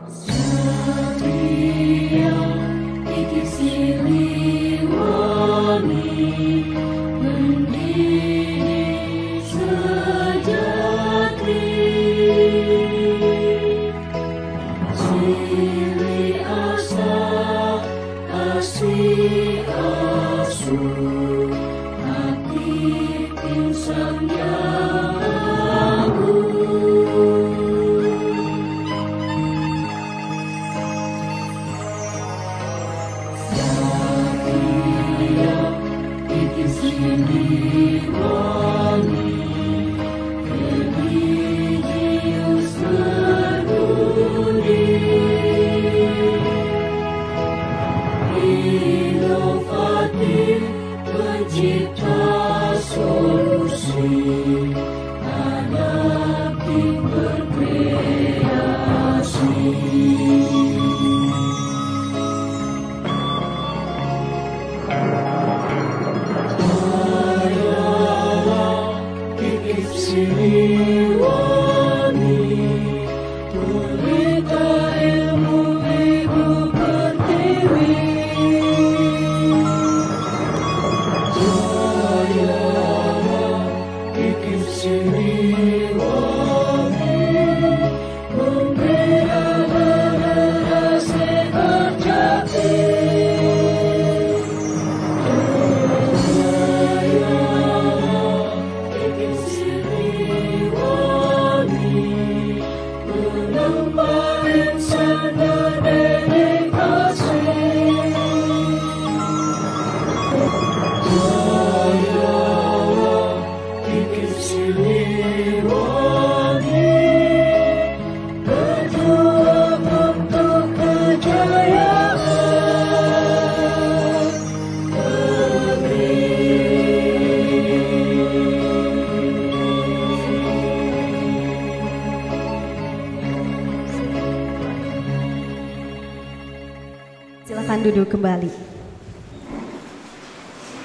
Satria iki Siliwangi pendiri sejati. Sili asa asih asu hati insan yang inovatif pencipta solusi adaptif berkreasi. Siliwangi pelita ilmu ibu pertiwi. Jayalah Kikip Siliwangi membela generasi berjati. Silakan duduk kembali.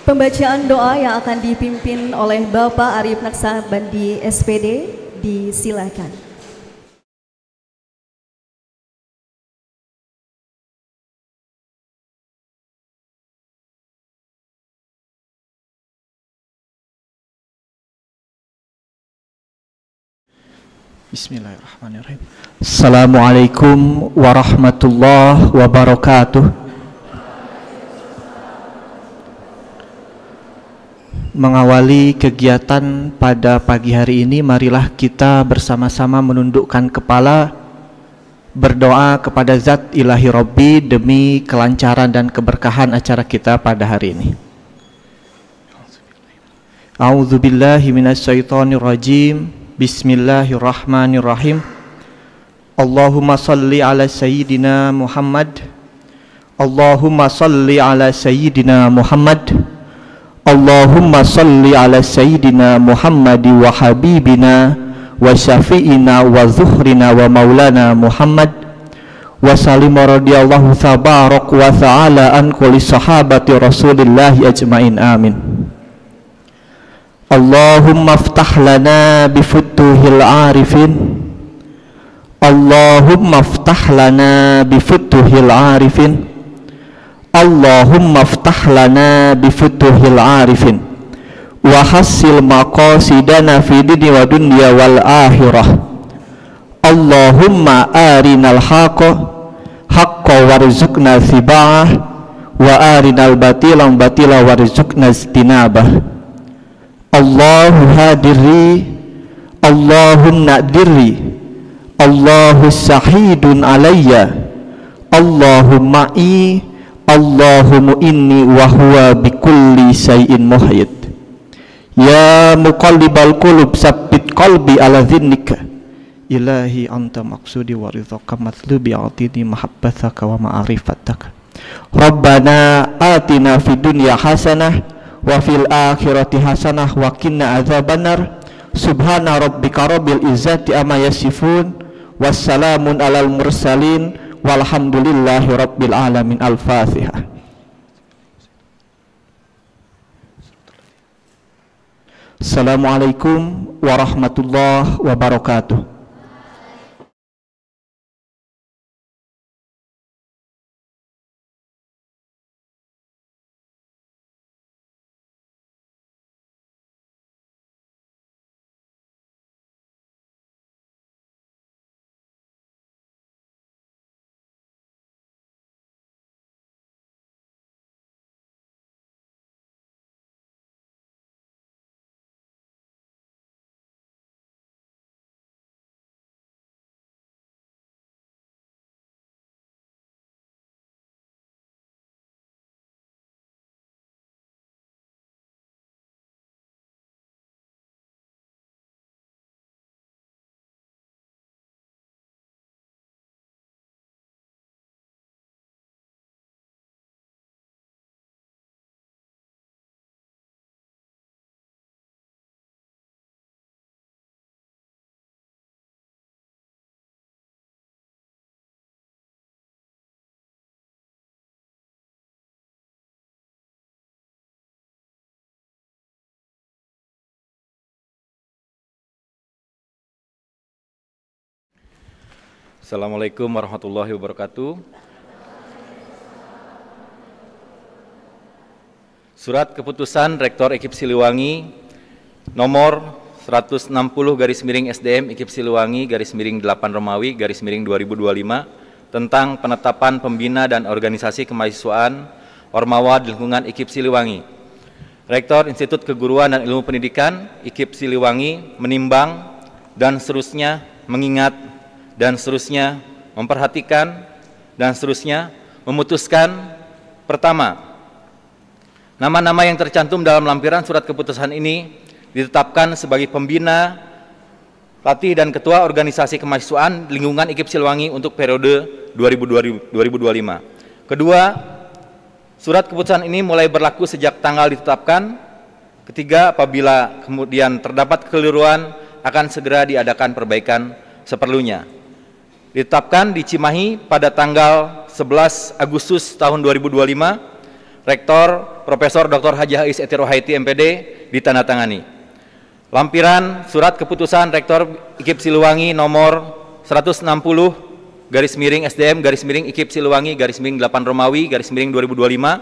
Pembacaan doa yang akan dipimpin oleh Bapak Arief Naksabandi SPD, disilakan. Bismillahirrahmanirrahim. Assalamualaikum warahmatullahi wabarakatuh. Mengawali kegiatan pada pagi hari ini, marilah kita bersama-sama menundukkan kepala, berdoa kepada Zat Ilahi Robbi demi kelancaran dan keberkahan acara kita pada hari ini. A'udzubillahi minasyaitonirrajim. Bismillahirrahmanirrahim. Allahumma salli ala sayyidina Muhammad. Allahumma salli ala sayyidina Muhammad. Allahumma salli ala sayyidina Muhammad wa habibina wa syafi'ina wa zuhrina wa maulana Muhammad wa salim radiyallahu tabarak wa ta'ala an kulli sahabati rasulillahi ajmain, amin. Allahumma aftah lana bifutuhil arifin. Allahumma aftah lana bifutuhil arifin. Allahumma aftah lana bifutuhil arifin wa hassil maqasidana fi dunya wa dunya wal akhirah. Allahumma arinal haqqa haqqa warzuqna tiba'ah wa arinal batila batila warzuqna istinabah. Allahu hadiri, Allahumma dirri, Allahu sahidun alayya, Allahumma i, Allahumma inni wa huwa bikulli syai'in muhyid. Ya muqallibal qulub sabbit qalbi ala dhinnika. Ilahi anta maqsudi wa ridhaka matlubi atini mahabbataka wa ma'rifataka. Rabbana atina fid dunya hasanah wa fil akhirati hasanah wa qina adzabannar. Subhana rabbika rabbil izzati amma yasifun. Wassalamun alal mursalin. Walhamdulillahi rabbil alamin. Al-Fatihah. Assalamualaikum warahmatullahi wabarakatuh. Assalamualaikum warahmatullahi wabarakatuh. Surat keputusan Rektor IKIP Siliwangi nomor 160/SDM IKIP Siliwangi /8 Romawi /2025 tentang penetapan pembina dan organisasi kemahasiswaan Ormawa di lingkungan IKIP Siliwangi. Rektor Institut Keguruan dan Ilmu Pendidikan IKIP Siliwangi menimbang dan seterusnya mengingat dan seterusnya memperhatikan dan seterusnya memutuskan. Pertama, nama-nama yang tercantum dalam lampiran surat keputusan ini ditetapkan sebagai pembina, pelatih dan ketua organisasi kemahasiswaan lingkungan IKIP Siliwangi untuk periode 2025. Kedua, surat keputusan ini mulai berlaku sejak tanggal ditetapkan. Ketiga, apabila kemudian terdapat kekeliruan akan segera diadakan perbaikan seperlunya. Ditetapkan di Cimahi pada tanggal 11 Agustus tahun 2025, Rektor Profesor Dr. Haji Hais Eti Rohaiti MPD ditandatangani. Lampiran surat keputusan Rektor IKIP Siliwangi nomor 160/SDM IKIP Siliwangi /8 Romawi /2025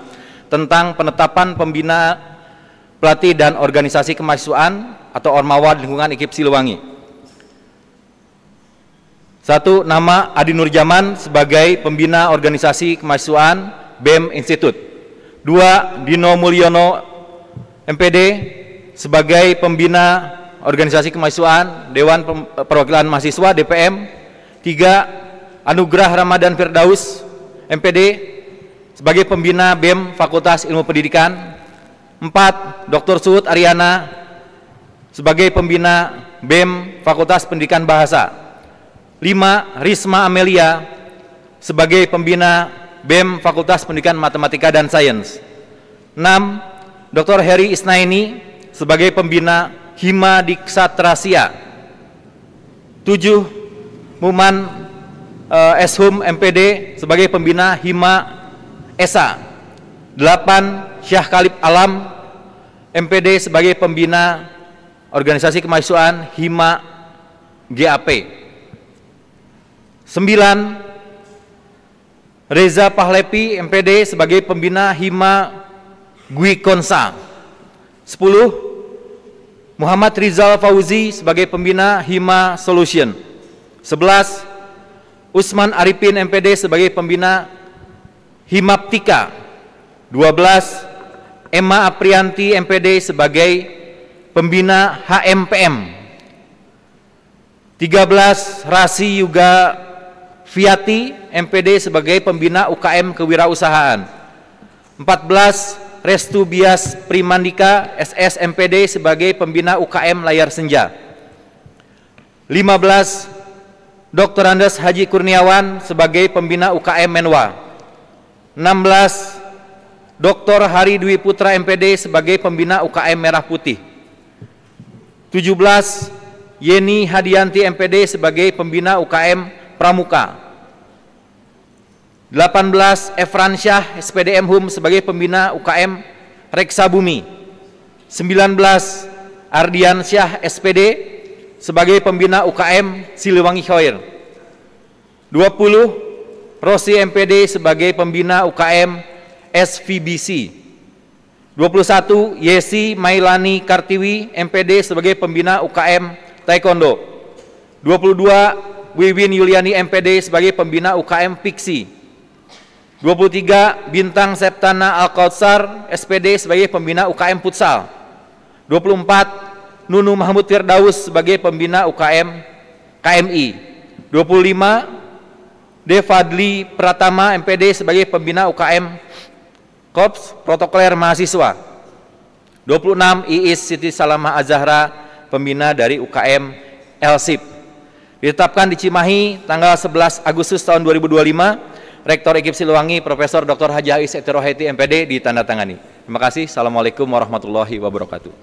tentang penetapan pembina, pelatih dan organisasi kemahasiswaan atau Ormawa di lingkungan IKIP Siliwangi. 1. Nama Adi Nurjaman sebagai pembina organisasi kemahasiswaan BEM Institut. 2. Dino Mulyono MPD sebagai pembina organisasi kemahasiswaan Dewan Perwakilan Mahasiswa DPM. 3. Anugrah Ramadan Firdaus MPD sebagai pembina BEM Fakultas Ilmu Pendidikan. 4. Dr. Suud Ariana sebagai pembina BEM Fakultas Pendidikan Bahasa. 5. Risma Amelia sebagai pembina BEM Fakultas Pendidikan Matematika dan Sains. 6. Dr. Heri Isnaini sebagai pembina Hima Diksatrasia. 7. Muman Eshum MPD sebagai pembina Hima Esa. 8. Syah Khalib Alam MPD sebagai pembina organisasi kemahasiswaan Hima GAP. 9. Reza Pahlepi MPD sebagai pembina Hima Gwi Konsa. 10. Muhammad Rizal Fauzi sebagai pembina Hima Solution. 11. Usman Arifin MPD sebagai pembina Himaptika. 12. Emma Aprianti MPD sebagai pembina HMPM. 13. Rasi Yuga Fiati MPD sebagai pembina UKM Kewirausahaan. 14. Restu Bias Primandika SS MPD sebagai pembina UKM Layar Senja. 15. Dr. Andes Haji Kurniawan sebagai pembina UKM Menwa. 16. Dr. Hari Dwi Putra MPD sebagai pembina UKM Merah Putih. 17. Yeni Hadianti MPD sebagai pembina UKM Pramuka. 18. Efran Syah SPDM Hum sebagai pembina UKM Reksa Bumi. 19. Ardian Syah SPD sebagai pembina UKM Siliwangi Khair. 20. Rosi MPD sebagai pembina UKM SVBC. 21. Yesi Mailani Kartiwi MPD sebagai pembina UKM Taekwondo. 22. Wiwin Yuliani MPD sebagai pembina UKM Piksi. 23. Bintang Septana Al-Kautsar SPD sebagai pembina UKM Futsal. 24. Nunu Mahmud Firdaus sebagai pembina UKM KMI. 25. Devadli Pratama MPD sebagai pembina UKM Korps Protokoler Mahasiswa. 26. Iis Siti Salamah Azahra pembina dari UKM Elsip. Ditetapkan di Cimahi tanggal 11 Agustus tahun 2025. Rektor IKIP Siliwangi Profesor Dr. Haji Hais Eti Rohaiti MPD ditandatangani. Terima kasih. Assalamualaikum warahmatullahi wabarakatuh.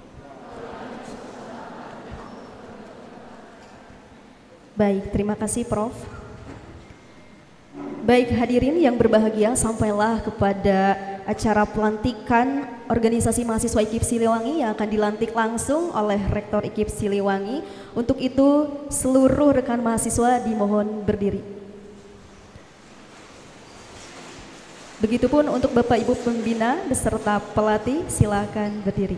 Baik, terima kasih Prof. Baik hadirin yang berbahagia, sampailah kepada acara pelantikan organisasi mahasiswa IKIP Siliwangi yang akan dilantik langsung oleh Rektor IKIP Siliwangi. Untuk itu seluruh rekan mahasiswa dimohon berdiri. Begitupun untuk Bapak Ibu Pembina beserta pelatih, silakan berdiri.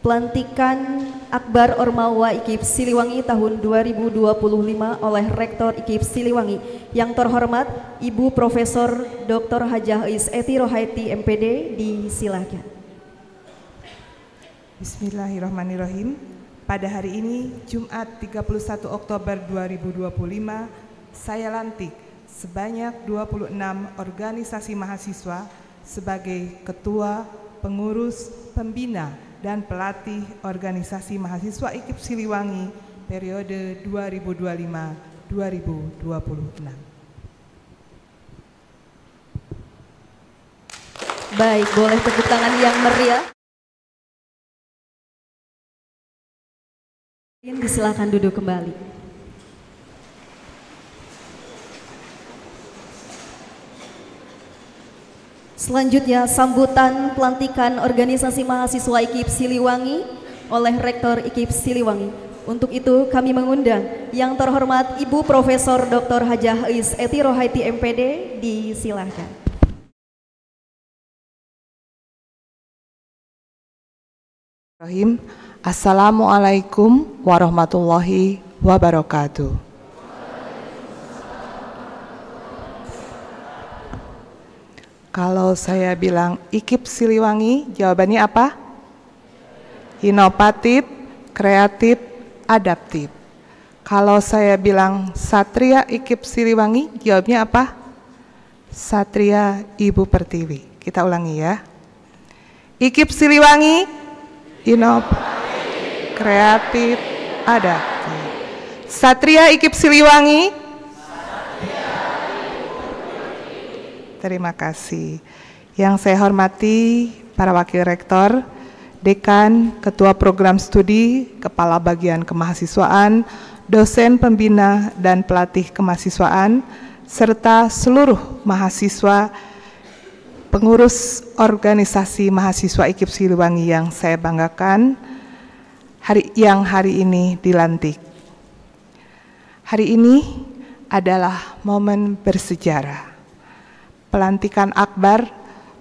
Pelantikan Akbar Ormawa IKIP Siliwangi tahun 2025 oleh Rektor IKIP Siliwangi yang terhormat Ibu Profesor Dr. Hajah Is Eti Rohaiti MPD, disilakan. Bismillahirrahmanirrahim. Pada hari ini, Jumat 31 Oktober 2025, saya lantik sebanyak 26 organisasi mahasiswa sebagai Ketua, Pengurus, Pembina, dan Pelatih Organisasi Mahasiswa IKIP Siliwangi periode 2025-2026. Baik, boleh tepuk tangan yang meriah. Silakan duduk kembali. Selanjutnya sambutan pelantikan organisasi mahasiswa IKIP Siliwangi oleh Rektor IKIP Siliwangi. Untuk itu kami mengundang yang terhormat Ibu Profesor Dr. Hajah Is Eti Rohaiti MPD, disilakan. Assalamualaikum warahmatullahi wabarakatuh. Kalau saya bilang IKIP Siliwangi, jawabannya apa? Inovatif, kreatif, adaptif. Kalau saya bilang Satria IKIP Siliwangi, jawabnya apa? Satria Ibu Pertiwi. Kita ulangi ya. IKIP Siliwangi, inovatif, kreatif, adaptif. Satria IKIP Siliwangi. Terima kasih. Yang saya hormati para Wakil Rektor, Dekan, Ketua Program Studi, Kepala Bagian Kemahasiswaan, dosen pembina dan pelatih kemahasiswaan, serta seluruh mahasiswa pengurus organisasi mahasiswa IKIP Siliwangi yang saya banggakan, yang hari ini dilantik. Hari ini adalah momen bersejarah. Pelantikan Akbar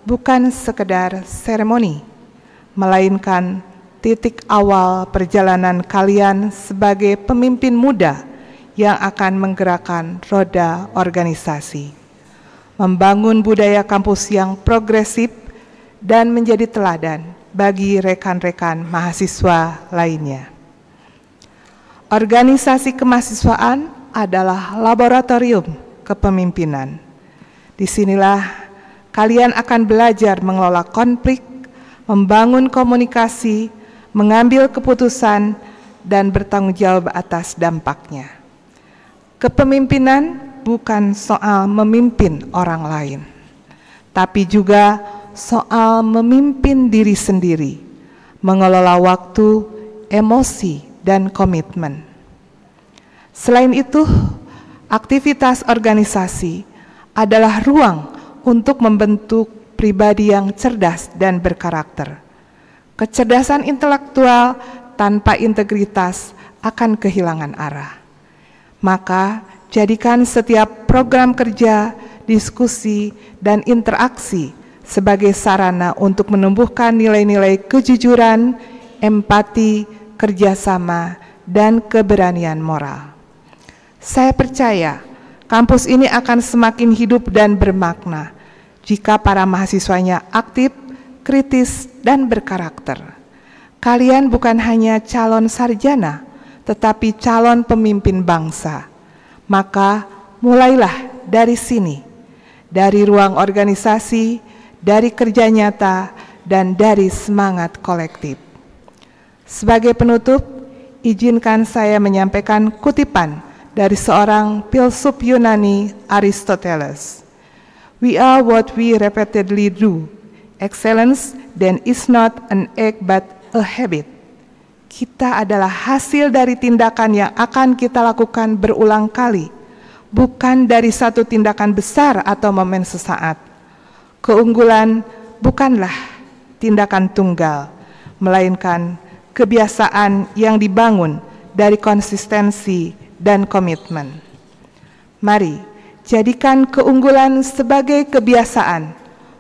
bukan sekedar seremoni, melainkan titik awal perjalanan kalian sebagai pemimpin muda yang akan menggerakkan roda organisasi, membangun budaya kampus yang progresif dan menjadi teladan bagi rekan-rekan mahasiswa lainnya. Organisasi kemahasiswaan adalah laboratorium kepemimpinan. Disinilah kalian akan belajar mengelola konflik, membangun komunikasi, mengambil keputusan, dan bertanggung jawab atas dampaknya. Kepemimpinan bukan soal memimpin orang lain, tapi juga soal memimpin diri sendiri, mengelola waktu, emosi, dan komitmen. Selain itu, aktivitas organisasi adalah ruang untuk membentuk pribadi yang cerdas dan berkarakter. Kecerdasan intelektual tanpa integritas akan kehilangan arah. Maka, jadikan setiap program kerja, diskusi, dan interaksi sebagai sarana untuk menumbuhkan nilai-nilai kejujuran, empati, kerjasama, dan keberanian moral. Saya percaya kampus ini akan semakin hidup dan bermakna jika para mahasiswanya aktif, kritis, dan berkarakter. Kalian bukan hanya calon sarjana, tetapi calon pemimpin bangsa. Maka mulailah dari sini, dari ruang organisasi, dari kerja nyata, dan dari semangat kolektif. Sebagai penutup, izinkan saya menyampaikan kutipan dari seorang filsuf Yunani, Aristoteles. We are what we repeatedly do. Excellence then is not an act but a habit. Kita adalah hasil dari tindakan yang akan kita lakukan berulang kali, bukan dari satu tindakan besar atau momen sesaat. Keunggulan bukanlah tindakan tunggal, melainkan kebiasaan yang dibangun dari konsistensi dan komitmen. Mari jadikan keunggulan sebagai kebiasaan,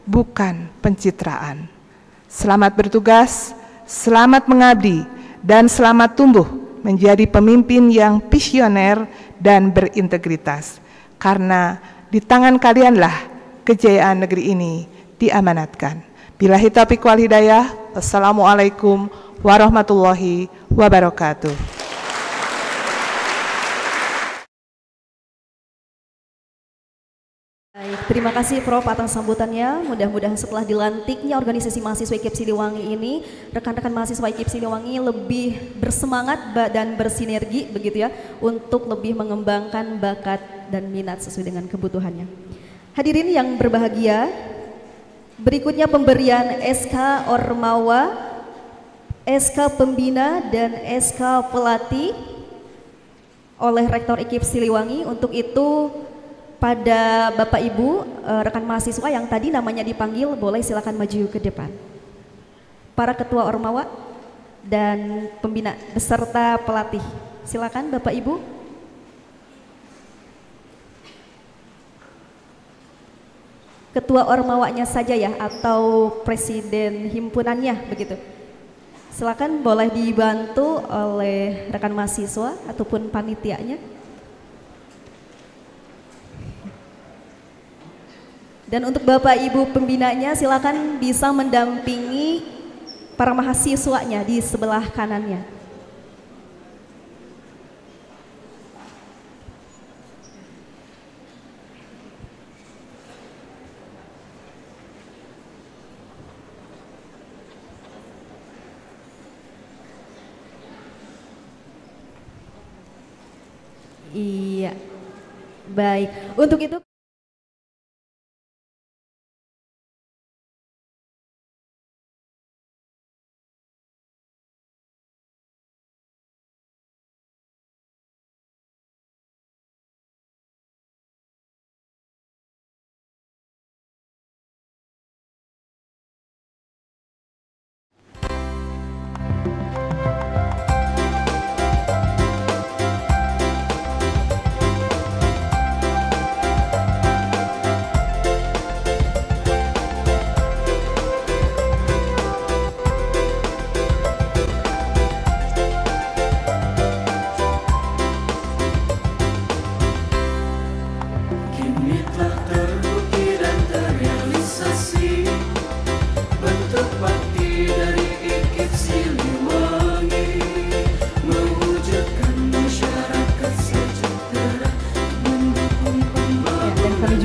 bukan pencitraan. Selamat bertugas, selamat mengabdi, dan selamat tumbuh menjadi pemimpin yang visioner dan berintegritas. Karena di tangan kalianlah kejayaan negeri ini diamanatkan. Billahi taufiq wal hidayah. Wassalamualaikum warahmatullahi wabarakatuh. Baik, terima kasih Prof atas sambutannya. Mudah-mudahan setelah dilantiknya organisasi mahasiswa IKIP Siliwangi ini, rekan-rekan mahasiswa IKIP Siliwangi lebih bersemangat dan bersinergi begitu ya untuk lebih mengembangkan bakat dan minat sesuai dengan kebutuhannya. Hadirin yang berbahagia, berikutnya pemberian SK Ormawa, SK Pembina dan SK Pelatih oleh Rektor IKIP Siliwangi. Untuk itu pada Bapak Ibu rekan mahasiswa yang tadi namanya dipanggil boleh silakan maju ke depan. Para ketua Ormawa dan pembina beserta pelatih. Silakan Bapak Ibu. Ketua Ormawanya saja ya atau presiden himpunannya begitu. Silakan boleh dibantu oleh rekan mahasiswa ataupun panitianya. Dan untuk Bapak Ibu pembinanya silakan bisa mendampingi para mahasiswanya di sebelah kanannya. Iya, baik. Untuk itu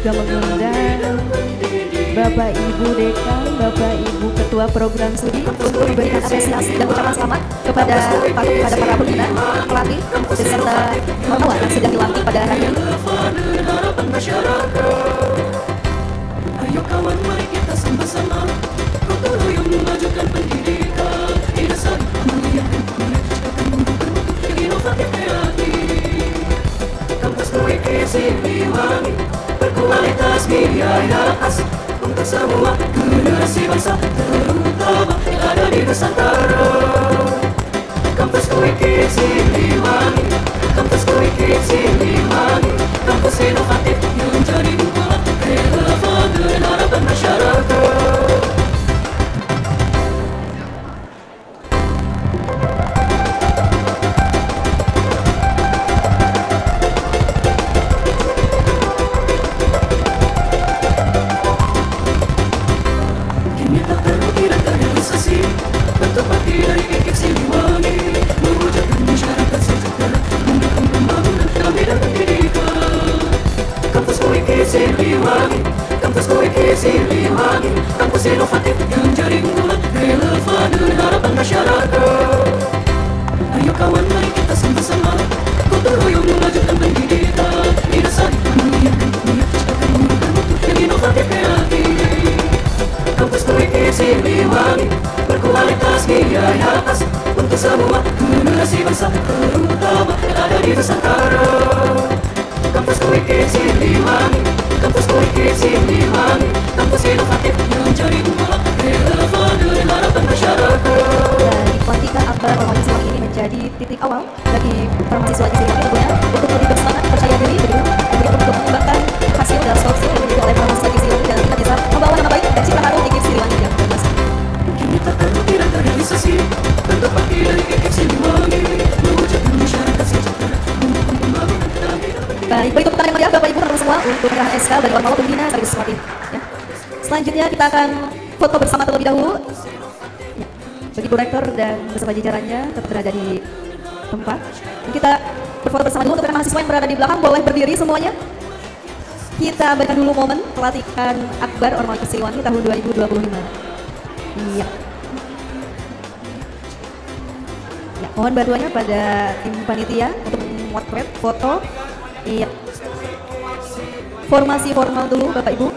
mengundang Bapak Ibu Dekan, Bapak Ibu Ketua Program Studi untuk memberikan apresiasi dan ucapan selamat kepada para pembina, pelatih, beserta Ormawa yang sedang dilantik pada hari ini. Ayo kawan, mari kita sama-sama gotong royong memajukan pendidikan di dasar memuliakan, menciptakan mutu-mutu yang inovatif kreatif. Kampus IKIP Siliwangi berkualitas biaya asik untuk semua generasi bangsa, terutama yang ada di Nusantara. Kampus IKIP Siliwangi, kampus IKIP Siliwangi, kampus inovatif yang menjadi unggulan, relevan dengan harapan masyarakat. Siliwangi, kampus IKIP Siliwangi, kampus inovatif yang jadi unggulan, relevan dengan harapan masyarakat. Ayo kawan, mari kita sama-sama gotong royong memajukan pendidikan di dasar memuliakan, menciptakan mutu-mutu yang inovatif kreatif. Kampus IKIP Siliwangi berkualitas biaya asik untuk semua generasi bangsa, terutama yang ada di Nusantara. Kampus IKIP Siliwangi, kampus IKIP Siliwangi, kampus inovatif yang menjadi unggulan, relevan dengan harapan masyarakat. Dan pelantikan akbar Ormawa Siliwangi ini menjadi titik awal bagi para mahasiswa di Siliwangi tentunya untuk lebih bersemangat, percaya diri, begitu, untuk mengembangkan Tepuk tangan meriah Bapak Ibu teman-teman semua untuk penyerahan SK dari Ormawa Pembina sekaligus Sumatif. Ya. Selanjutnya kita akan foto bersama terlebih dahulu. Ya. Bagi Bu Rektor dan beserta jajarannya tetap berada di tempat. Dan kita berfoto bersama dulu untuk mahasiswa yang berada di belakang boleh berdiri semuanya. Kita berikan dulu momen pelatihan Akbar Ormawa IKIP Siliwangi tahun 2025. Iya. Ya, mohon bantuannya pada tim panitia untuk memotret foto. Iya. Formasi formal dulu Bapak Ibu.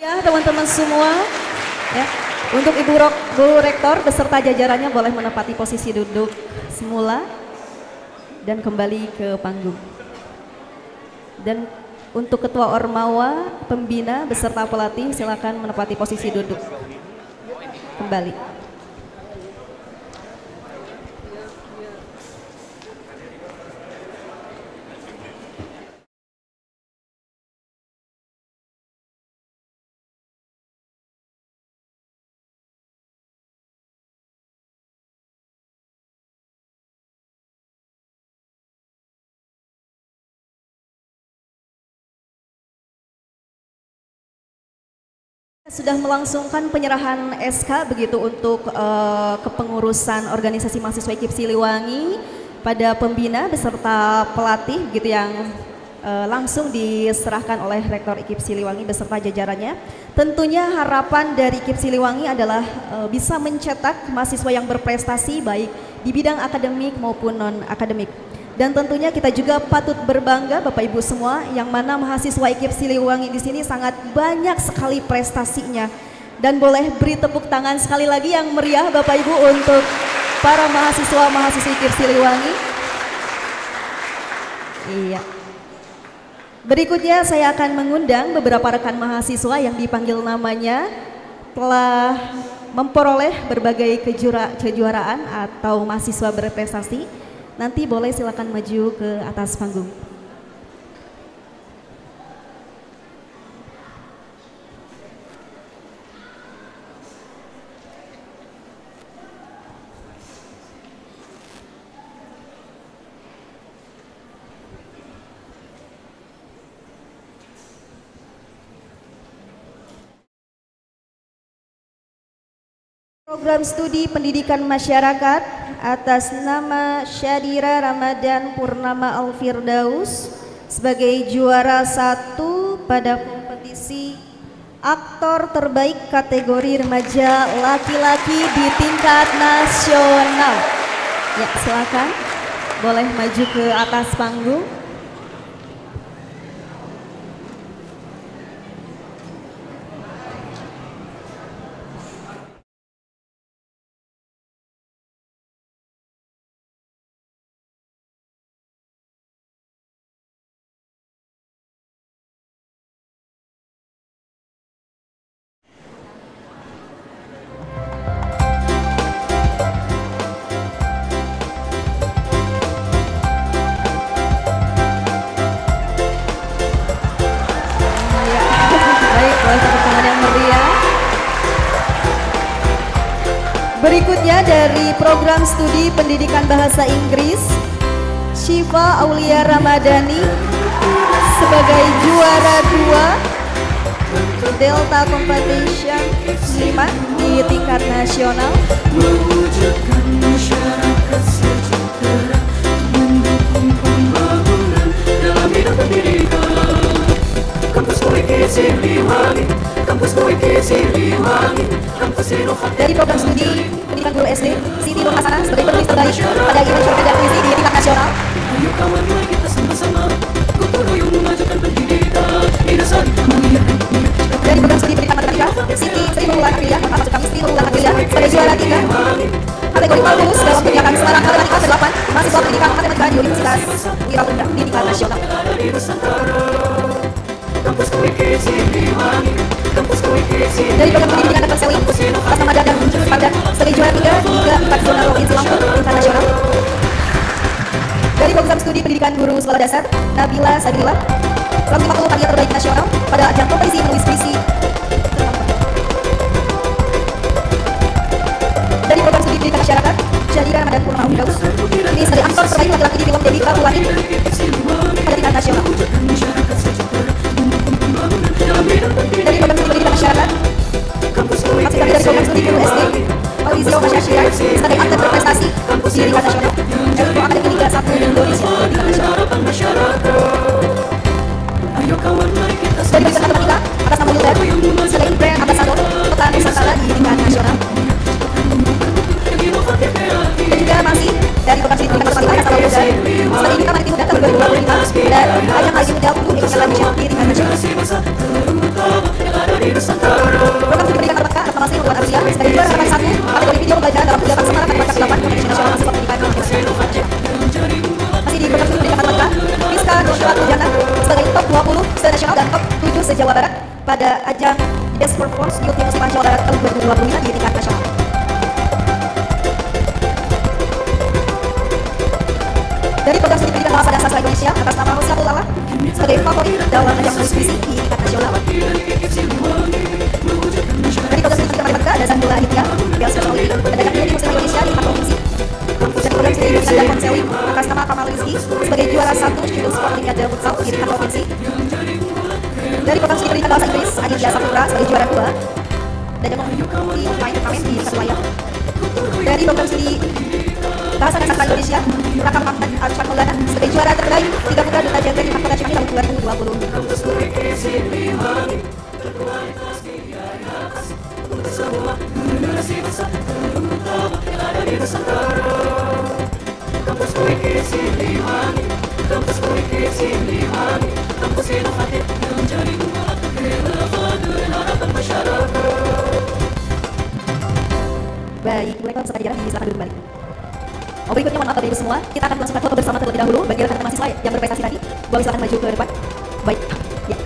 Ya teman-teman semua, ya untuk Bu Rektor beserta jajarannya boleh menempati posisi duduk semula dan kembali ke panggung. Dan untuk Ketua Ormawa Pembina beserta pelatih silakan menempati posisi duduk kembali. Sudah melangsungkan penyerahan SK begitu untuk kepengurusan organisasi mahasiswa IKIP Siliwangi pada pembina beserta pelatih gitu yang langsung diserahkan oleh Rektor IKIP Siliwangi beserta jajarannya. Tentunya harapan dari IKIP Siliwangi adalah bisa mencetak mahasiswa yang berprestasi baik di bidang akademik maupun non-akademik. Dan tentunya kita juga patut berbangga Bapak Ibu semua yang mana mahasiswa IKIP Siliwangi di sini sangat banyak sekali prestasinya. Dan boleh beri tepuk tangan sekali lagi yang meriah Bapak Ibu untuk para mahasiswa-mahasiswa IKIP Siliwangi. Iya. Berikutnya saya akan mengundang beberapa rekan mahasiswa yang dipanggil namanya telah memperoleh berbagai kejuaraan atau mahasiswa berprestasi. Nanti boleh silakan maju ke atas panggung. Program Studi Pendidikan Masyarakat atas nama Syadira Ramadan Purnama Al-Firdaus sebagai juara 1 pada kompetisi aktor terbaik kategori remaja laki-laki di tingkat nasional. Ya, silakan boleh maju ke atas panggung. Berikutnya dari program studi pendidikan bahasa Inggris, Syifa Aulia Ramadhani sebagai juara 2 Delta Competition 5 di tingkat nasional. Mewujudkan masyarakat sejahtera, mendukung pembangunan dalam bidang pendidikan. Kampus IKIP Siliwangi, Kampus IKIP Siliwangi, kampus inovatif. Dari program studi pendidikan guru SD, Siti Nur Hasanah sebagai penulis terbaik pada event survei dan puisi di tingkat nasional. Ayo kawan, mari kita sama-sama gotong royong memajukan pendidikan di dasar mulia. Dari program studi pendidikan matematika, Siti Sri Nurul Akhiliyah atau kami Siti Nurul Akhiliyah sebagai juara 3 kategori lulus dalam kegiatan selarang matematika ke-8 mahasiswa pendidikan matematika di Universitas Wirabenda di tingkat nasional. Kampus IKIP Siliwangi, Kampus IKIP Siliwangi. Dari program pendidikan dan konseling atas nama Dadang Padan sebagai juara 3 hingga 4 zona provinsi Lampung tingkat nasional. Dari program studi pendidikan guru sekolah dasar, Nabila Sabillah 150 karya terbaik nasional pada ajang kompetisi menulis puisi. Dari program studi pendidikan masyarakat, Syadira Ramadan Purnama Al-Firdaus ini sebagai aktor terbaik laki-laki di film Dewi Kapuwati pada tingkat nasional. Dari program studi pendidikan masyarakat, masih kami dari program studi guru SD, Audizio Masyashira sebagai aktor berprestasi di tingkat nasional. Dari program akademi Liga 1 Indonesia di tingkat nasional. Ayo kawan, mari kita Dari program matematika atas nama Yuda sebagai brand ambasador Kota Nusantara di tingkat nasional. Dan juga masih dari program studi pendidikan matematika atas nama Yuda sebagai Bintang Maritim Muda tahun 2025 dan ajang Maritim Muda untuk Indonesia Indonesia di tingkat nasional. Program studi pendidikan matematika atas nama Sri Nurul Akhiliyah sebagai juara 1 kategori video pembelajaran dalam kegiatan semarak matematika 8 kompetisi nasional mahasiswa pendidikan nasional. Masih di program studi pendidikan matematika, Rizka Nurul Jana sebagai top 20 se-nasional dan top 7 se-Jawa Barat pada ajang Best Performance Youth Festival Jawa Barat tahun 2025 di tingkat nasional. Dari program studi pendidikan bahasa dan sastra Indonesia atas nama Rosatul Allah sebagai favorit dalam ajang menulis puisi di tingkat nasional. Dari program studi pendidikan matematika dasar Nurul Aditya Bias Personality dan ajang menulis Muslim Indonesia di 4 provinsi. Dan program studi pendidikan dan konseling atas nama Kamal Rizky sebagai juara 1 Student Sport Olimpiade Futsal di tingkat provinsi. Dari program studi pendidikan bahasa Inggris, Aditya Saputra sebagai juara 2 dan demokrasi UKM di Surabaya. Dari program studi Bahasa dan Sastra Indonesia, Raka Muhammad Arsyad Maulana sebagai juara terbaik 3 Putra Duta Jaga di Mahkota Cimahi tahun 2020. Kampus UIK Siliwangi berkualitas biaya kasih untuk semua generasi besar terutama yang ada di Nusantara. Kampus UIK Siliwangi, Kampus UIK Siliwangi, kampus inovatif yang menjadi unggulan relevan dengan harapan masyarakat. Baik, Ibu Rektor serta jajaran silakan duduk kembali. Berikutnya mohon maaf Bapak Ibu semua, kita akan melangsungkan foto bersama terlebih dahulu bagi rekan mahasiswa yang berprestasi tadi. Boleh silakan maju ke depan. Baik, ya.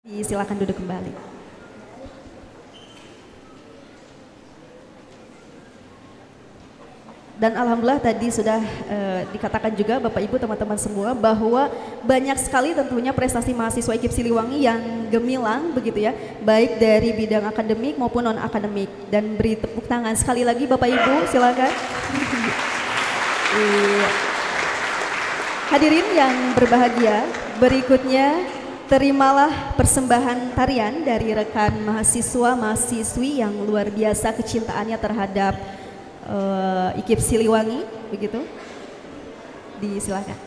Silakan duduk kembali. Dan alhamdulillah tadi sudah dikatakan juga Bapak Ibu teman-teman semua bahwa banyak sekali tentunya prestasi mahasiswa IKIP Siliwangi yang gemilang begitu ya, baik dari bidang akademik maupun non akademik. Dan beri tepuk tangan sekali lagi Bapak Ibu, silakan. Hadirin yang berbahagia, berikutnya terimalah persembahan tarian dari rekan mahasiswa-mahasiswi yang luar biasa kecintaannya terhadap IKIP Siliwangi, begitu. Disilakan.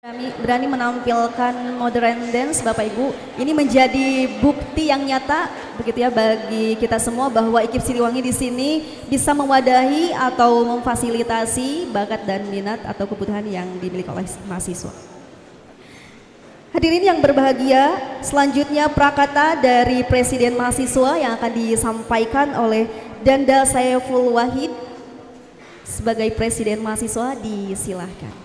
Kami berani menampilkan modern dance, Bapak Ibu. Ini menjadi bukti yang nyata begitu ya bagi kita semua bahwa IKIP Siliwangi di sini bisa mewadahi atau memfasilitasi bakat dan minat atau kebutuhan yang dimiliki oleh mahasiswa. Hadirin yang berbahagia, selanjutnya prakata dari Presiden Mahasiswa yang akan disampaikan oleh Danda Saiful Wahid sebagai Presiden Mahasiswa, disilahkan.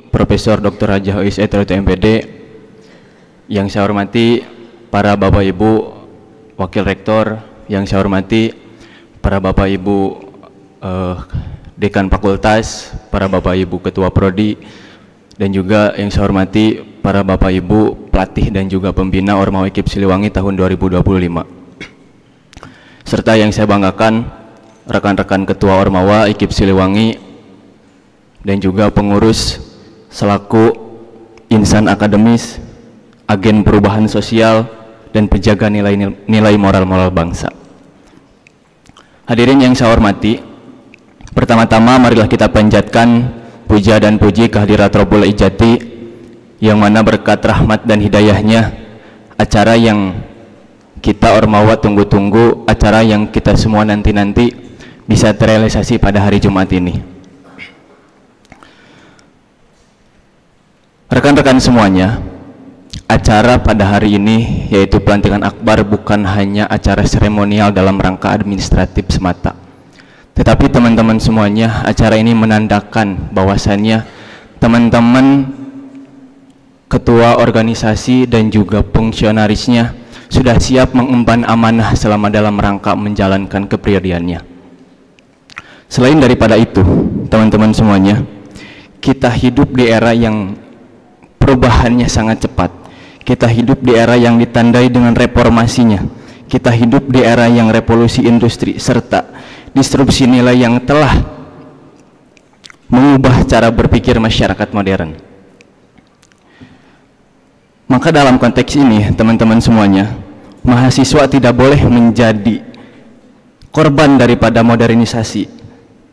Profesor Dr. Haji Hois Etroto MPD, yang saya hormati para Bapak Ibu Wakil Rektor, yang saya hormati para Bapak Ibu Dekan Fakultas, para Bapak Ibu Ketua Prodi, dan juga yang saya hormati para Bapak Ibu pelatih dan juga pembina Ormawa IKIP Siliwangi tahun 2025. Serta yang saya banggakan rekan-rekan Ketua Ormawa IKIP Siliwangi dan juga pengurus selaku insan akademis, agen perubahan sosial, dan penjaga nilai moral bangsa. Hadirin yang saya hormati, pertama-tama marilah kita panjatkan puja dan puji kehadirat Rabbul Ijati, yang mana berkat rahmat dan hidayahnya, acara yang kita Ormawa tunggu-tunggu, acara yang kita semua nanti-nanti bisa terrealisasi pada hari Jumat ini. Rekan-rekan semuanya, acara pada hari ini yaitu pelantikan akbar bukan hanya acara seremonial dalam rangka administratif semata, tetapi teman-teman semuanya, acara ini menandakan bahwasannya teman-teman ketua organisasi dan juga fungsionarisnya sudah siap mengemban amanah selama dalam rangka menjalankan kepribadiannya. Selain daripada itu, teman-teman semuanya, kita hidup di era yang perubahannya sangat cepat. Kita hidup di era yang ditandai dengan reformasinya. Kita hidup di era yang revolusi industri serta disrupsi nilai yang telah mengubah cara berpikir masyarakat modern. Maka dalam konteks ini, teman-teman semuanya, mahasiswa tidak boleh menjadi korban daripada modernisasi,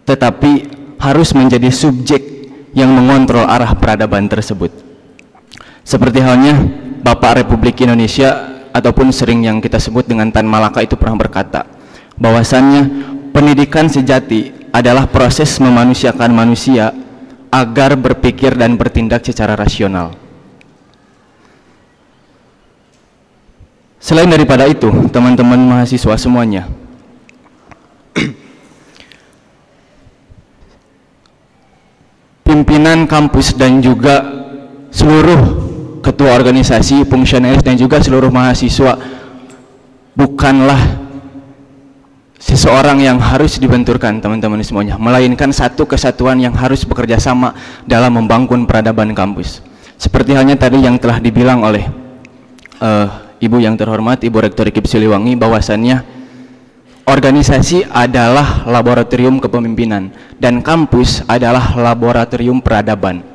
tetapi harus menjadi subjek yang mengontrol arah peradaban tersebut. Seperti halnya Bapak Republik Indonesia ataupun sering yang kita sebut dengan Tan Malaka itu pernah berkata bahwasannya pendidikan sejati adalah proses memanusiakan manusia agar berpikir dan bertindak secara rasional. Selain daripada itu, teman-teman mahasiswa semuanya, pimpinan kampus dan juga seluruh ketua organisasi, fungsionaris, dan juga seluruh mahasiswa bukanlah seseorang yang harus dibenturkan, teman-teman semuanya, melainkan satu kesatuan yang harus bekerja sama dalam membangun peradaban kampus. Seperti halnya tadi yang telah dibilang oleh Ibu yang terhormat, Ibu Rektor IKIP Siliwangi, bahwasannya organisasi adalah laboratorium kepemimpinan dan kampus adalah laboratorium peradaban.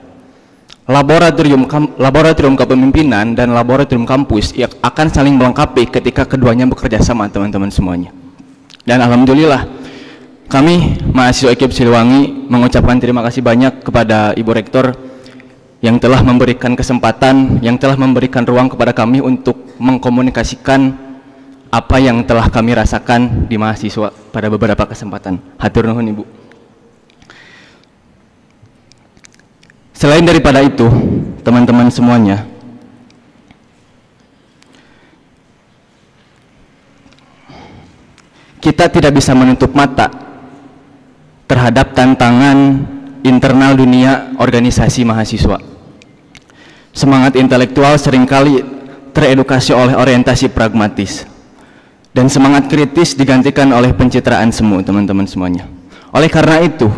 Laboratorium kepemimpinan dan laboratorium kampus yang akan saling melengkapi ketika keduanya bekerja sama, teman-teman semuanya. Dan alhamdulillah kami mahasiswa IKIP Siliwangi mengucapkan terima kasih banyak kepada Ibu Rektor yang telah memberikan kesempatan, yang telah memberikan ruang kepada kami untuk mengkomunikasikan apa yang telah kami rasakan di mahasiswa pada beberapa kesempatan. Hatur nuhun Ibu. Selain daripada itu, teman-teman semuanya, kita tidak bisa menutup mata terhadap tantangan internal dunia organisasi mahasiswa. Semangat intelektual seringkali teredukasi oleh orientasi pragmatis, dan semangat kritis digantikan oleh pencitraan semu, teman-teman semuanya. Oleh karena itu,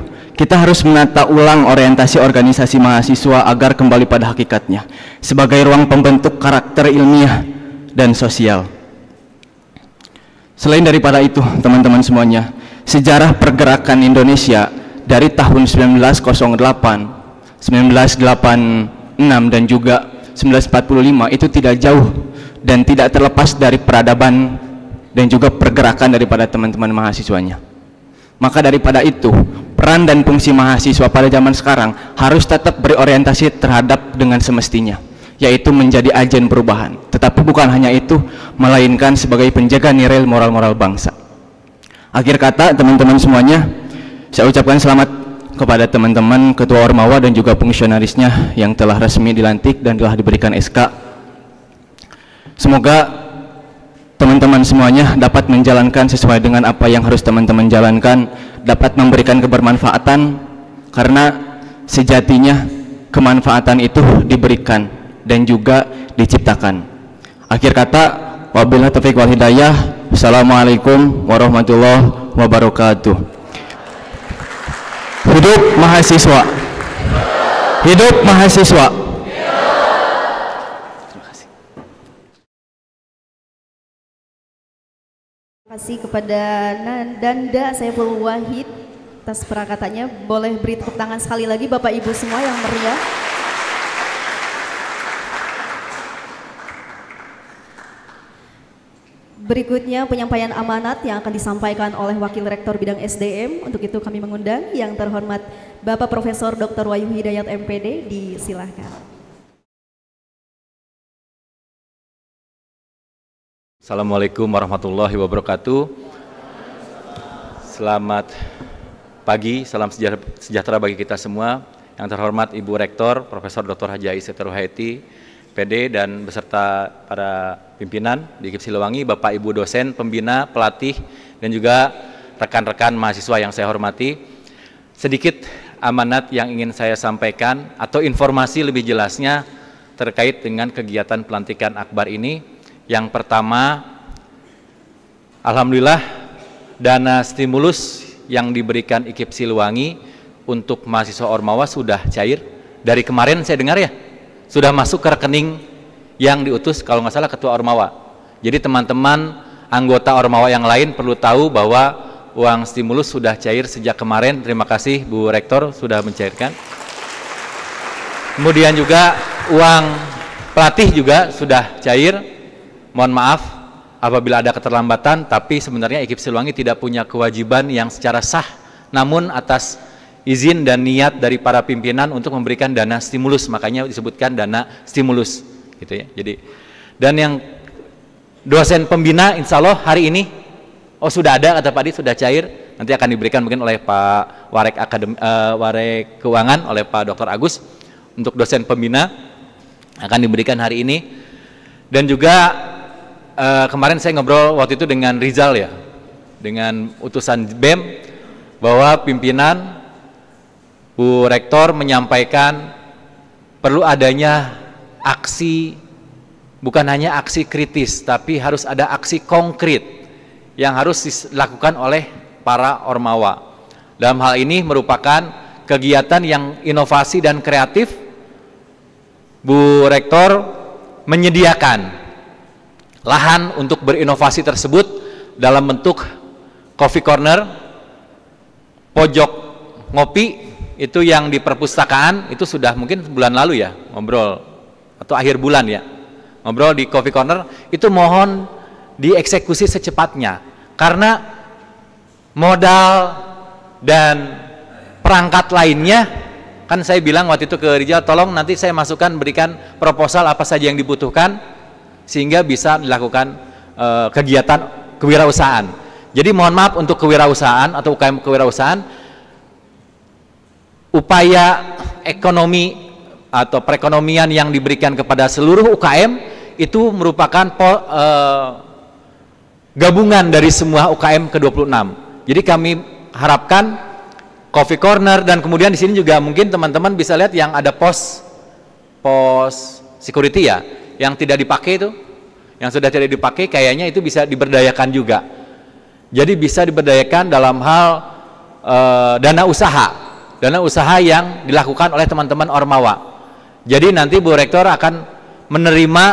kita harus menata ulang orientasi organisasi mahasiswa agar kembali pada hakikatnya sebagai ruang pembentuk karakter ilmiah dan sosial. Selain daripada itu, teman-teman semuanya, sejarah pergerakan Indonesia dari tahun 1908, 1986 dan juga 1945 itu tidak jauh dan tidak terlepas dari peradaban dan juga pergerakan daripada teman-teman mahasiswanya. Maka daripada itu, peran dan fungsi mahasiswa pada zaman sekarang harus tetap berorientasi terhadap dengan semestinya, yaitu menjadi agen perubahan. Tetapi bukan hanya itu, melainkan sebagai penjaga nilai moral-moral bangsa. Akhir kata, teman-teman semuanya, saya ucapkan selamat kepada teman-teman Ketua Ormawa dan juga fungsionarisnya yang telah resmi dilantik dan telah diberikan SK. Semoga teman-teman semuanya dapat menjalankan sesuai dengan apa yang harus teman-teman jalankan, dapat memberikan kebermanfaatan, karena sejatinya kemanfaatan itu diberikan dan juga diciptakan. Akhir kata, wabillahi taufiq wal hidayah. Assalamualaikum warahmatullahi wabarakatuh. Hidup mahasiswa. Hidup mahasiswa. Terima kasih kepada Nanda Saiful Wahid atas perakatannya. Boleh beri tepuk tangan sekali lagi Bapak Ibu semua yang meriah. Berikutnya penyampaian amanat yang akan disampaikan oleh Wakil Rektor Bidang SDM. Untuk itu kami mengundang yang terhormat Bapak Profesor Dr. Wahyu Hidayat MPD, disilahkan. Assalamualaikum warahmatullahi wabarakatuh. Selamat pagi, salam sejahtera bagi kita semua. Yang terhormat Ibu Rektor, Profesor Dr. Haji Aisyah Ruhaiti, PD, dan beserta para pimpinan di IKIP Siliwangi, Bapak Ibu dosen, pembina, pelatih, dan juga rekan-rekan mahasiswa yang saya hormati. Sedikit amanat yang ingin saya sampaikan atau informasi lebih jelasnya terkait dengan kegiatan pelantikan akbar ini. Yang pertama, alhamdulillah dana stimulus yang diberikan IKIP Siliwangi untuk mahasiswa Ormawa sudah cair. Dari kemarin saya dengar ya, sudah masuk ke rekening yang diutus kalau nggak salah Ketua Ormawa. Jadi teman-teman anggota Ormawa yang lain perlu tahu bahwa uang stimulus sudah cair sejak kemarin. Terima kasih Bu Rektor sudah mencairkan. Kemudian juga uang pelatih juga sudah cair. Mohon maaf apabila ada keterlambatan, tapi sebenarnya IKIP Siliwangi tidak punya kewajiban yang secara sah, namun atas izin dan niat dari para pimpinan untuk memberikan dana stimulus, makanya disebutkan dana stimulus gitu ya. Jadi, dan yang dosen pembina insya Allah hari ini sudah ada, kata Pak Di, sudah cair, nanti akan diberikan mungkin oleh Pak Warek Warek Keuangan, oleh Pak Dr. Agus. Untuk dosen pembina akan diberikan hari ini. Dan juga kemarin saya ngobrol waktu itu dengan Rizal ya, dengan utusan BEM, bahwa pimpinan Bu Rektor menyampaikan perlu adanya aksi, bukan hanya aksi kritis, tapi harus ada aksi konkret yang harus dilakukan oleh para Ormawa. Dalam hal ini merupakan kegiatan yang inovasi dan kreatif. Bu Rektor menyediakan lahan untuk berinovasi tersebut dalam bentuk coffee corner, pojok ngopi, itu yang di perpustakaan itu sudah mungkin bulan lalu ya ngobrol, atau akhir bulan ya ngobrol di coffee corner. Itu mohon dieksekusi secepatnya, karena modal dan perangkat lainnya, kan saya bilang waktu itu ke Rizal, tolong nanti saya masukkan, berikan proposal apa saja yang dibutuhkan sehingga bisa dilakukan kegiatan kewirausahaan. Jadi mohon maaf untuk kewirausahaan atau UKM kewirausahaan, upaya ekonomi atau perekonomian yang diberikan kepada seluruh UKM itu merupakan gabungan dari semua UKM ke-26. Jadi kami harapkan coffee corner, dan kemudian di sini juga mungkin teman-teman bisa lihat yang ada pos security ya, yang tidak dipakai itu, yang sudah tidak dipakai, kayaknya itu bisa diberdayakan juga. Jadi bisa diberdayakan dalam hal dana usaha. dana usaha yang dilakukan oleh teman-teman Ormawa. Jadi nanti Bu Rektor akan menerima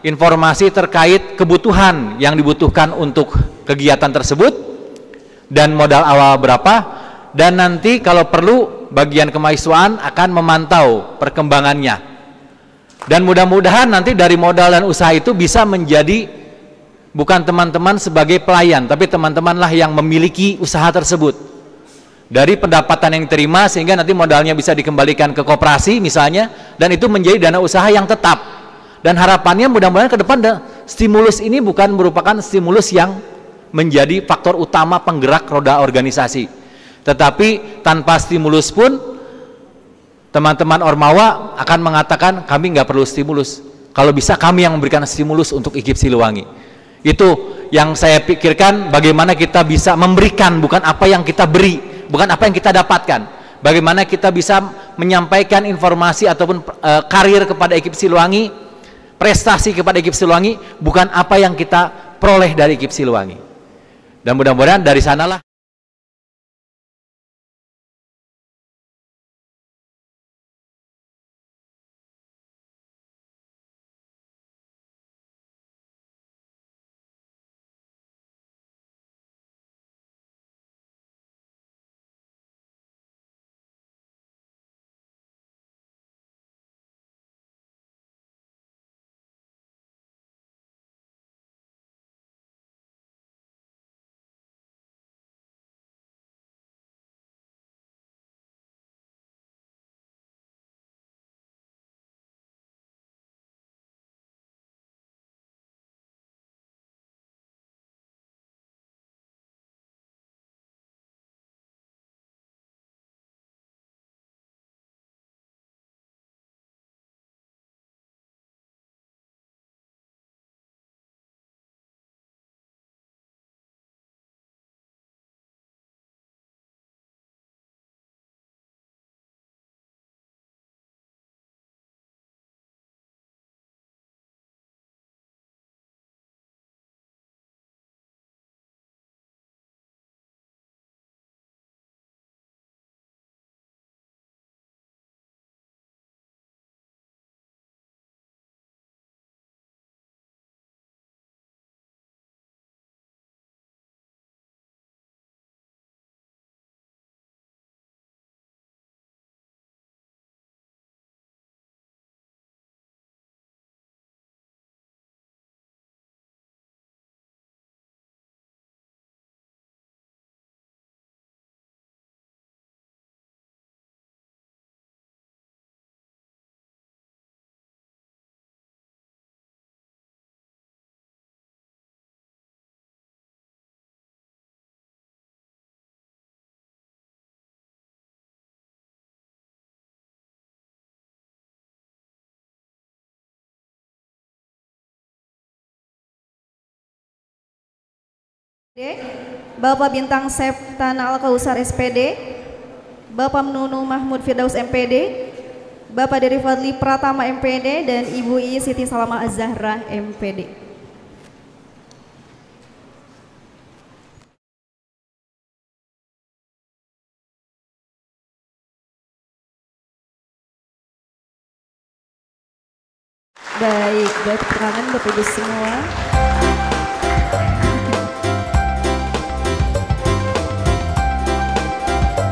informasi terkait kebutuhan yang dibutuhkan untuk kegiatan tersebut dan modal awal berapa, dan nanti kalau perlu bagian kemahasiswaan akan memantau perkembangannya. Dan mudah-mudahan nanti dari modal dan usaha itu bisa menjadi bukan teman-teman sebagai pelayan, tapi teman-temanlah yang memiliki usaha tersebut. Dari pendapatan yang diterima sehingga nanti modalnya bisa dikembalikan ke koperasi misalnya, dan itu menjadi dana usaha yang tetap. Dan harapannya mudah-mudahan ke depan stimulus ini bukan merupakan stimulus yang menjadi faktor utama penggerak roda organisasi, tetapi tanpa stimulus pun teman-teman Ormawa akan mengatakan kami nggak perlu stimulus, kalau bisa kami yang memberikan stimulus untuk IKIP Siliwangi. Itu yang saya pikirkan, bagaimana kita bisa memberikan, bukan apa yang kita beri, bukan apa yang kita dapatkan. Bagaimana kita bisa menyampaikan informasi ataupun karir kepada IKIP Siliwangi, prestasi kepada IKIP Siliwangi, bukan apa yang kita peroleh dari IKIP Siliwangi. Dan mudah-mudahan dari sanalah Bapak Bintang Septan Al-Kausar SPD, Bapak Nunu Mahmud Firdaus MPD, Bapak Dery Fadli Pratama MPD, dan Ibu I Siti Salamah Az-Zahra MPD. Baik, tepuk tangan Bapak Ibu semua.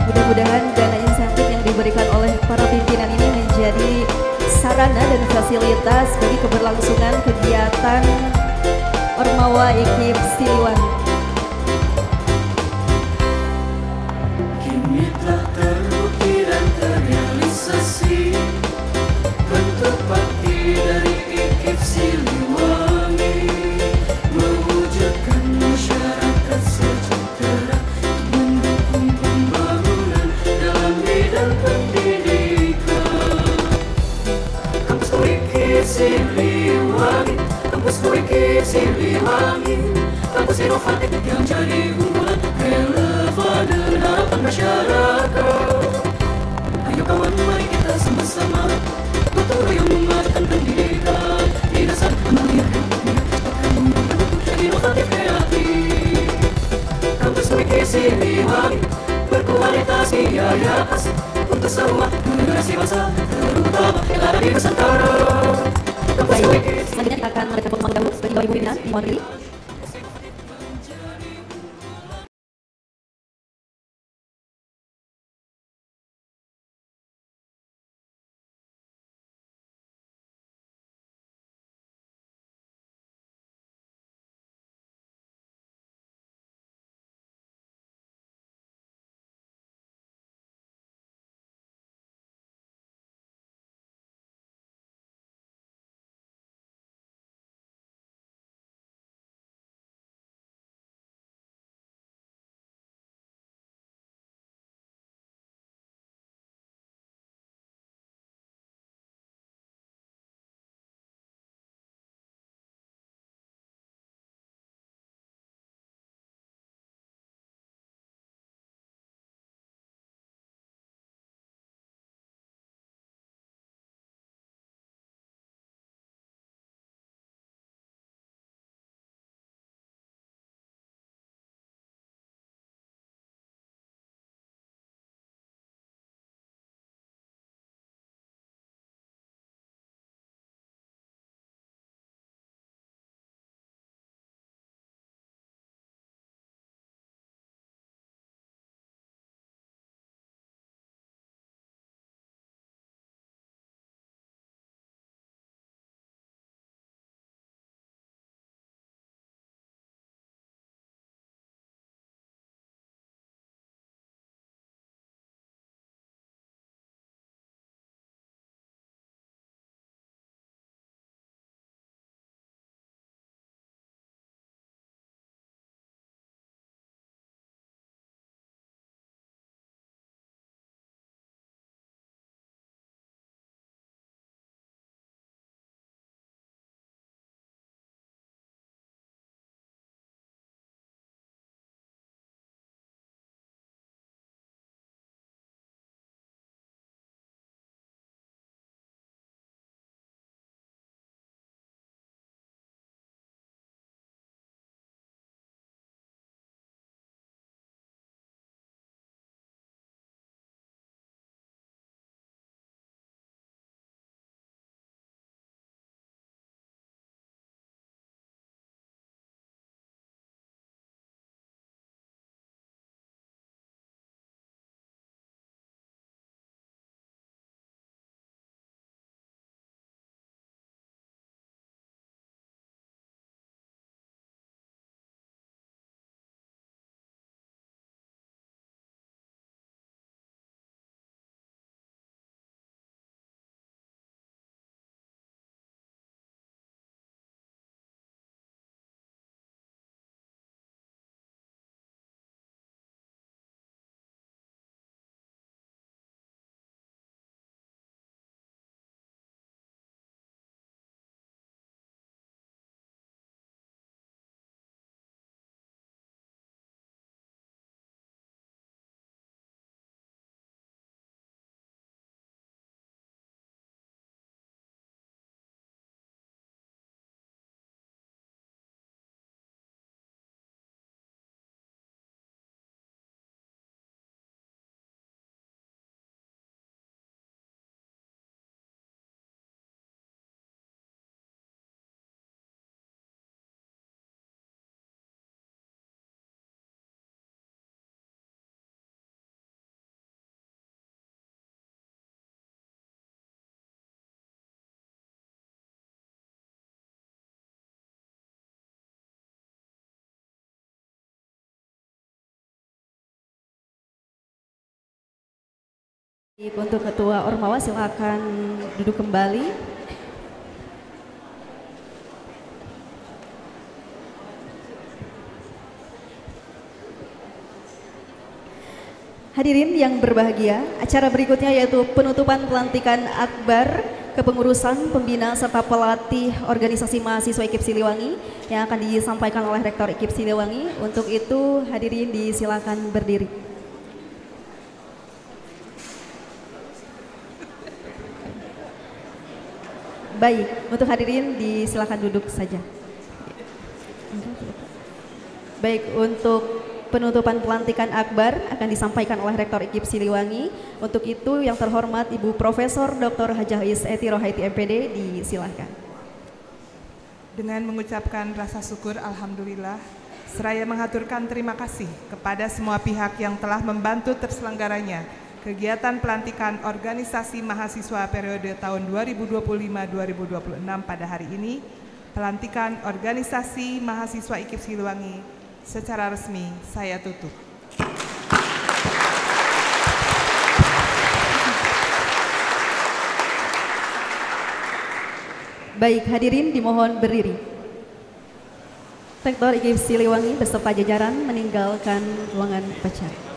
Mudah-mudahan dana insentif yang diberikan oleh para pimpinan ini menjadi sarana dan fasilitas bagi keberlangsungan kegiatan Ormawa IKIP Siliwangi. Kini telah terbukti dan terrealisasi bentuk bakti dari IKIP Siliwangi, mewujudkan masyarakat sejahtera, mendukung pembangunan dalam bidang pendidikan. Kampus IKIP Siliwangi, kampus IKIP Siliwangi, kampus inovatif yang jadi unggulan, relevan dan harapan masyarakat. Ayo kawan, mari kita sama-sama gotong royong memajukan pendidikan di dasar kemandirian, inovatif kreatif. Kampus IKIP Siliwangi berkuat solidaritas biayas untuk semua generasi bangsa, terutama yang ada di Nusantara. Baik, selanjutnya kita akan melakukan potong dahulu bagi Bapak Ibu pimpinan mohon diri. Untuk Ketua Ormawa silakan duduk kembali. Hadirin yang berbahagia, acara berikutnya yaitu penutupan pelantikan akbar kepengurusan, pembina serta pelatih organisasi mahasiswa IKIP Siliwangi yang akan disampaikan oleh Rektor IKIP Siliwangi. Untuk itu hadirin disilakan berdiri. Baik, untuk hadirin disilakan duduk saja. Baik, untuk penutupan pelantikan akbar akan disampaikan oleh Rektor IKIP Siliwangi. Untuk itu yang terhormat Ibu Profesor Dr. Hajah Is Eti Rohaiti MPD disilahkan. Dengan mengucapkan rasa syukur alhamdulillah, seraya mengaturkan terima kasih kepada semua pihak yang telah membantu terselenggaranya kegiatan pelantikan organisasi mahasiswa periode tahun 2025-2026 pada hari ini, pelantikan organisasi mahasiswa IKIP Siliwangi secara resmi saya tutup. Baik, hadirin dimohon berdiri. Rektor IKIP Siliwangi beserta jajaran meninggalkan ruangan upacara.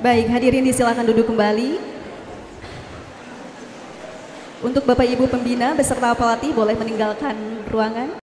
Baik, hadirin disilakan duduk kembali. Untuk Bapak Ibu Pembina beserta pelatih boleh meninggalkan ruangan.